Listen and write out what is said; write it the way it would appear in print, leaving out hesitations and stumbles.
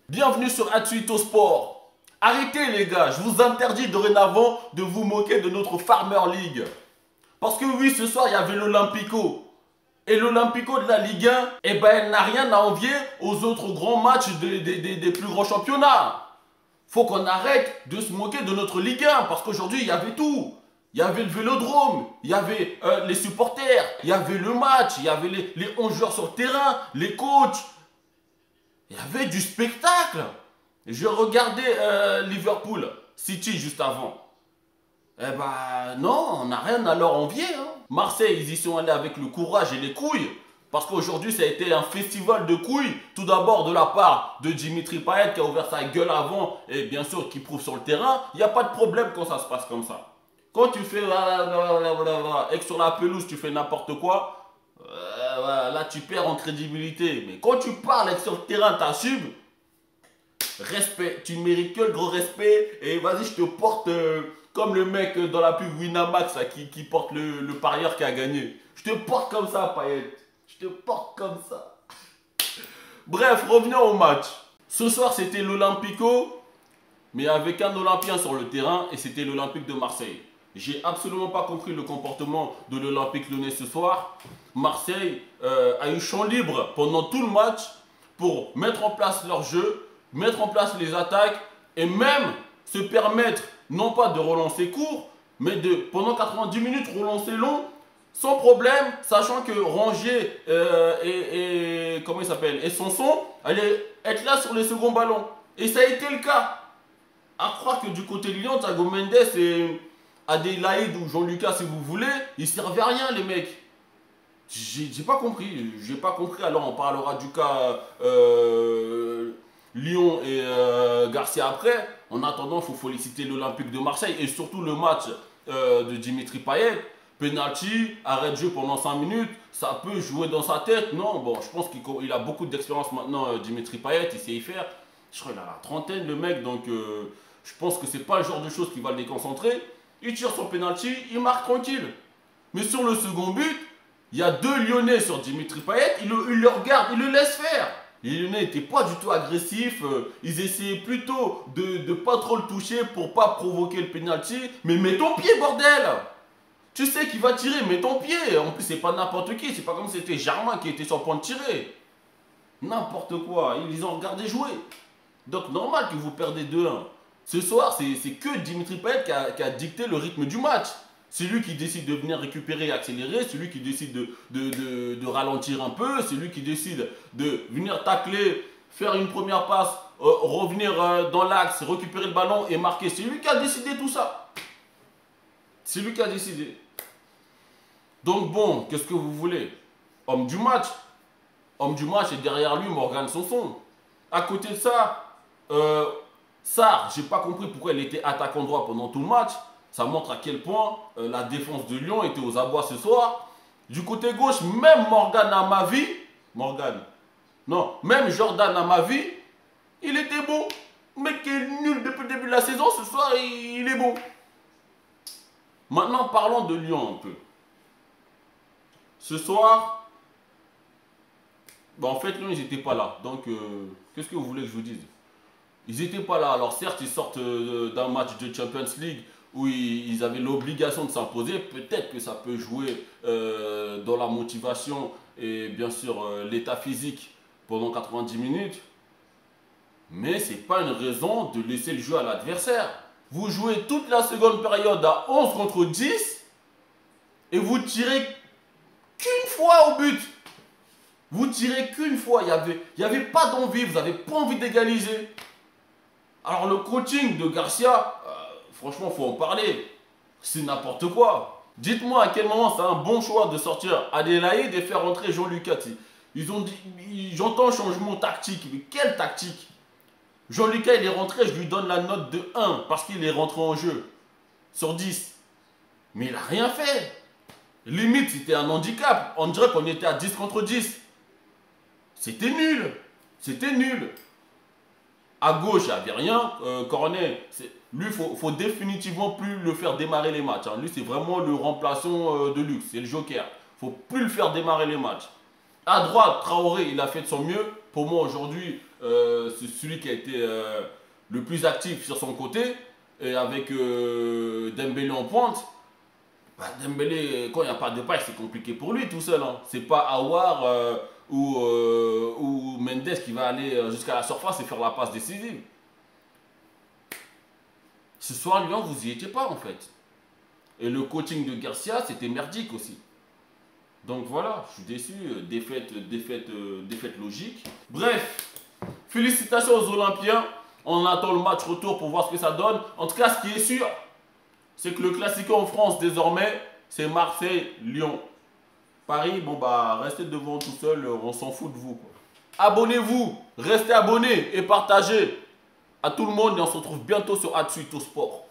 Bienvenue sur Atuito Sport. Arrêtez les gars, je vous interdis dorénavant de vous moquer de notre Farmer League. Parce que oui, ce soir, il y avait l'Olympico. Et l'Olympico de la Ligue 1, eh ben, elle n'a rien à envier aux autres grands matchs des plus grands championnats. Faut qu'on arrête de se moquer de notre Ligue 1, parce qu'aujourd'hui, il y avait tout. Il y avait le vélodrome, il y avait les supporters, il y avait le match, il y avait les 11 joueurs sur le terrain, les coachs. Il y avait du spectacle. Je regardais Liverpool, City juste avant. Eh ben non, on n'a rien à leur envier. Hein. Marseille, ils y sont allés avec le courage et les couilles. Parce qu'aujourd'hui, ça a été un festival de couilles. Tout d'abord de la part de Dimitri Payet qui a ouvert sa gueule avant et bien sûr qui prouve sur le terrain. Il n'y a pas de problème quand ça se passe comme ça. Quand tu fais et que sur la pelouse tu fais n'importe quoi, là tu perds en crédibilité. Mais quand tu parles et que sur le terrain t'assumes, respect, tu ne mérites que le gros respect. Et vas-y, je te porte comme le mec dans la pub Winamax là, qui porte le parieur qui a gagné. Je te porte comme ça, Payet. Je te porte comme ça. Bref, revenons au match. Ce soir, c'était l'Olympico, mais avec un Olympien sur le terrain, et c'était l'Olympique de Marseille. J'ai absolument pas compris le comportement de l'Olympique Lyonnais ce soir. Marseille a eu champ libre pendant tout le match pour mettre en place leur jeu, mettre en place les attaques et même se permettre non pas de relancer court, mais de pendant 90 minutes relancer long sans problème, sachant que Rongier comment il s'appelle et Sanson allaient être là sur les seconds ballons. Et ça a été le cas. À croire que du côté de Lyon, Thiago Mendes et Adélaïde ou Jean-Lucas, si vous voulez, ils servaient à rien, les mecs. J'ai pas compris. J'ai pas compris. Alors, on parlera du cas Lyon et Garcia après. En attendant, il faut féliciter l'Olympique de Marseille et surtout le match de Dimitri Payet. Penalty, arrêt de jeu pendant 5 minutes, ça peut jouer dans sa tête. Non, bon, je pense qu'il a beaucoup d'expérience maintenant, Dimitri Payet, il sait y faire. Je crois qu'il a la trentaine, le mec, donc je pense que c'est pas le genre de choses qui va le déconcentrer. Il tire son penalty, il marque tranquille. Mais sur le second but, il y a deux Lyonnais sur Dimitri Payet, il le regarde, il le laisse faire. Les Lyonnais n'étaient pas du tout agressifs, ils essayaient plutôt de pas trop le toucher pour pas provoquer le penalty. Mais mets ton pied, bordel! Tu sais qu'il va tirer, mets ton pied. En plus, c'est pas n'importe qui, c'est pas comme si c'était Germain qui était sur le point de tirer. N'importe quoi, ils ont regardé jouer. Donc normal que vous perdez 2-1. Ce soir, c'est que Dimitri Payet qui a dicté le rythme du match. C'est lui qui décide de venir récupérer et accélérer, c'est lui qui décide de ralentir un peu, c'est lui qui décide de venir tacler, faire une première passe, revenir dans l'axe, récupérer le ballon et marquer. C'est lui qui a décidé tout ça. C'est lui qui a décidé. Donc bon, qu'est-ce que vous voulez? Homme du match. Homme du match et derrière lui Morgan Sanson. À côté de ça, Sarr, j'ai pas compris pourquoi il était attaquant droit pendant tout le match. Ça montre à quel point la défense de Lyon était aux abois ce soir. Du côté gauche, même Morgan Amavi, même Jordan Amavi, il était bon. Le mec qui est nul depuis le début de la saison, ce soir, il est bon. Maintenant, parlons de Lyon un peu. Ce soir, en fait, Lyon, ils n'étaient pas là. Donc, qu'est-ce que vous voulez que je vous dise? Ils n'étaient pas là. Alors, certes, ils sortent d'un match de Champions League où ils avaient l'obligation de s'imposer. Peut-être que ça peut jouer dans la motivation et bien sûr l'état physique pendant 90 minutes. Mais ce n'est pas une raison de laisser le jeu à l'adversaire. Vous jouez toute la seconde période à 11 contre 10 et vous tirez qu'une fois au but. Vous tirez qu'une fois. Il y avait pas d'envie, vous n'avez pas envie d'égaliser. Alors le coaching de Garcia, franchement, il faut en parler. C'est n'importe quoi. Dites-moi à quel moment c'est un bon choix de sortir Adélaïde et faire rentrer Jean-Lucas. Ils ont dit, j'entends changement tactique, mais quelle tactique? Jean-Lucas, il est rentré, je lui donne la note de 1 parce qu'il est rentré en jeu sur 10. Mais il n'a rien fait. Limite, c'était un handicap. On dirait qu'on était à 10 contre 10. C'était nul. C'était nul. À gauche, il n'y avait rien. Cornet, lui, il faut définitivement plus le faire démarrer les matchs. Hein. Lui, c'est vraiment le remplaçant de luxe. C'est le joker. Il ne faut plus le faire démarrer les matchs. À droite, Traoré, il a fait de son mieux. pour moi aujourd'hui, c'est celui qui a été le plus actif sur son côté, et avec Dembélé en pointe. Bah, Dembélé, quand il n'y a pas de paille, c'est compliqué pour lui tout seul. Hein. C'est pas Aouar ou Mendes qui va aller jusqu'à la surface et faire la passe décisive. Ce soir, Lyon, vous y étiez pas en fait. Et le coaching de Garcia, c'était merdique aussi. Donc voilà, je suis déçu. Défaite logique. Bref, félicitations aux Olympiens. On attend le match retour pour voir ce que ça donne. En tout cas, ce qui est sûr, c'est que le classico en France désormais, c'est Marseille-Lyon. Paris, bon bah, restez devant tout seul, on s'en fout de vous. Abonnez-vous, restez abonnés et partagez à tout le monde et on se retrouve bientôt sur Atsuito Sport.